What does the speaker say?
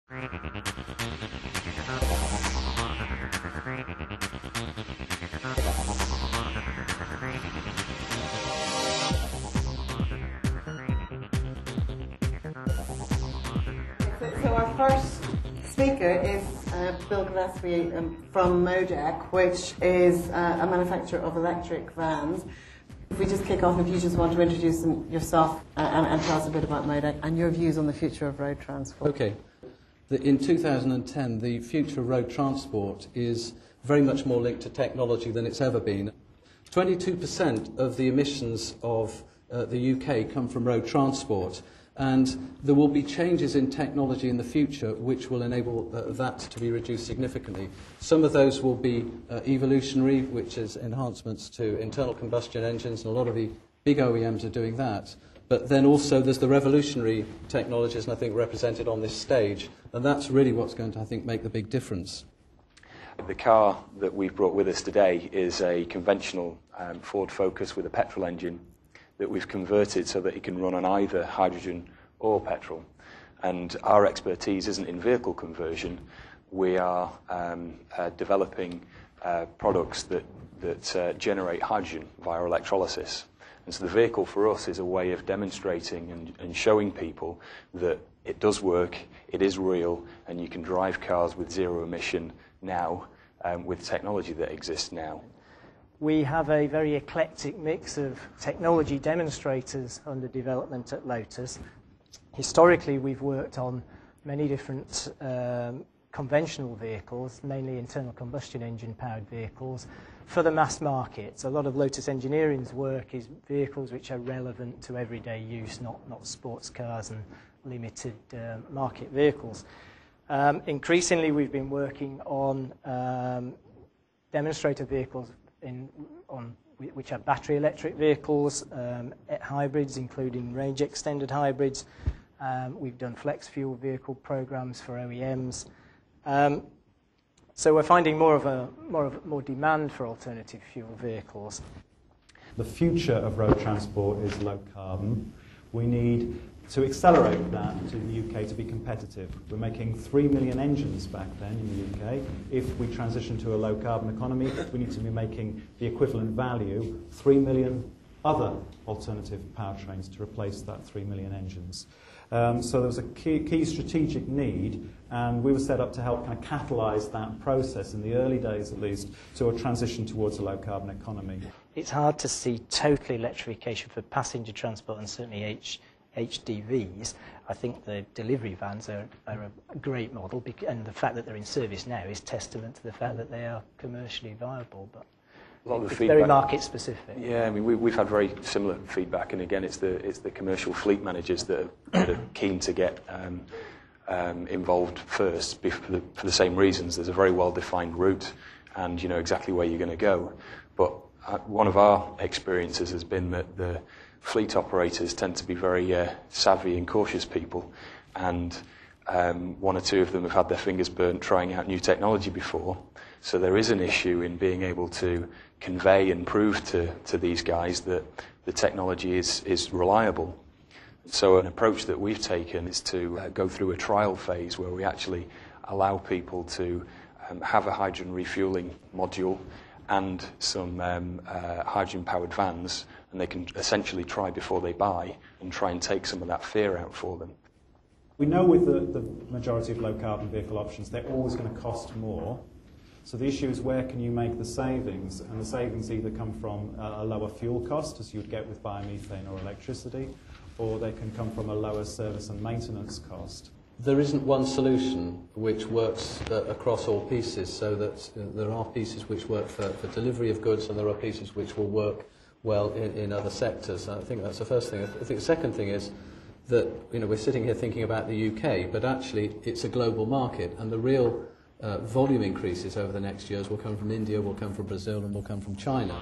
So our first speaker is Bill Gillespie from Modec, which is a manufacturer of electric vans. If we just kick off, if you just want to introduce yourself and tell us a bit about Modec and your views on the future of road transport. Okay. In 2010, the future of road transport is very much more linked to technology than it's ever been. 22% of the emissions of the UK come from road transport, and there will be changes in technology in the future which will enable that to be reduced significantly. Some of those will be evolutionary, which is enhancements to internal combustion engines, and a lot of the big OEMs are doing that. But then also there's the revolutionary technologies, and I think represented on this stage, and that's really what's going to, I think, make the big difference. The car that we've brought with us today is a conventional Ford Focus with a petrol engine that we've converted so that it can run on either hydrogen or petrol. And our expertise isn't in vehicle conversion. We are developing products that generate hydrogen via electrolysis. And so the vehicle for us is a way of demonstrating and showing people that it does work, it is real, and you can drive cars with zero emission now with technology that exists now. We have a very eclectic mix of technology demonstrators under development at Lotus. Historically, we've worked on many different conventional vehicles, mainly internal combustion engine powered vehicles, for the mass market. So a lot of Lotus Engineering's work is vehicles which are relevant to everyday use, not sports cars and limited market vehicles. Increasingly, we've been working on demonstrator vehicles which are battery electric vehicles, hybrids, including range extended hybrids. We've done flex fuel vehicle programs for OEMs. So we're finding more demand for alternative fuel vehicles. The future of road transport is low carbon. We need to accelerate that to the UK to be competitive. We're making 3 million engines back then in the UK. If we transition to a low carbon economy, we need to be making the equivalent value, 3 million other alternative powertrains to replace that 3 million engines. So there was a key strategic need, and we were set up to help kind of catalyse that process in the early days, at least, to a transition towards a low-carbon economy. It's hard to see total electrification for passenger transport and certainly HDVs. I think the delivery vans are a great model, and the fact that they're in service now is testament to the fact that they are commercially viable. But a lot of the it's feedback, very market specific. Yeah, I mean we've had very similar feedback, and again it's the commercial fleet managers that are keen to get involved first for the same reasons. There's a very well defined route, and you know exactly where you're going to go. But one of our experiences has been that the fleet operators tend to be very savvy and cautious people, and one or two of them have had their fingers burnt trying out new technology before. So there is an issue in being able to convey and prove to these guys that the technology is reliable. So an approach that we've taken is to go through a trial phase where we actually allow people to have a hydrogen refueling module and some hydrogen-powered vans, and they can essentially try before they buy and try and take some of that fear out for them. We know with the majority of low-carbon vehicle options, they're always going to cost more. So the issue is where can you make the savings? And the savings either come from a lower fuel cost, as you would get with biomethane or electricity, or they can come from a lower service and maintenance cost. There isn't one solution which works across all pieces, so that there are pieces which work for delivery of goods, and there are pieces which will work well in other sectors. I think that's the first thing. I think the second thing is that we're sitting here thinking about the UK, but actually it's a global market, and the real volume increases over the next years will come from India, will come from Brazil, and will come from China.